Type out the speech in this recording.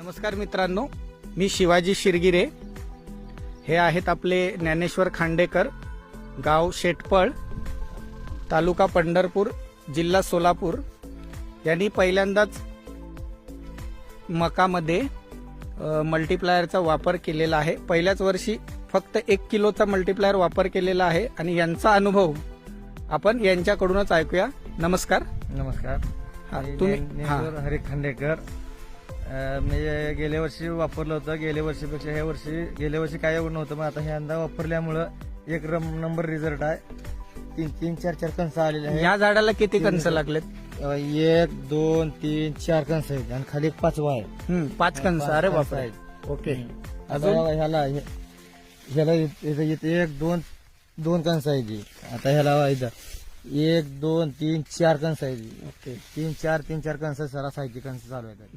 नमस्कार मित्रांनो, मी शिवाजी शिरगिरे. हे आहेत आपले ज्ञानेश्वर खांडेकर, गाव शेटपळ, तालुका पंढरपूर, जिल्हा सोलापूर. यांनी पहिल्यांदाच मकामध्ये मल्टीप्लायरचा वापर केलेला आहे. पहिल्याच वर्षी फक्त 1 किलोचा मल्टीप्लायर वापर केलेला आहे आणि यांचा अनुभव आपण यांच्याकडूनच ऐकूया. नमस्कार. नमस्कार. हा, मी तुम्ही ज्ञानेश्वर हरी खांडेकर. मी गेल्या वर्षी वापरलं होतं. गेल्या वर्षीपेक्षा ह्या वर्षी गेल्या वर्षी काय एवढं नव्हतं, मग आता ह्यांदा वापरल्यामुळं एक नंबर रिझल्ट आहे. 3 4 कणसं आलेले आहेत. या झाडाला किती कणसं लागलेत? 1 2 3 4 कणसं आहेत आणि खाली एक 5वा आहे. 5 कणसं. अरे कणसं बापरे. आहेत. ओके. अजून ह्याला इथं 2 कणसं आहे जी. आता ह्याला इथं 1 2 3 4 कणसं आहे जी. ओके. 3 4 कणसं सरासरी कणसं चालू आहेत.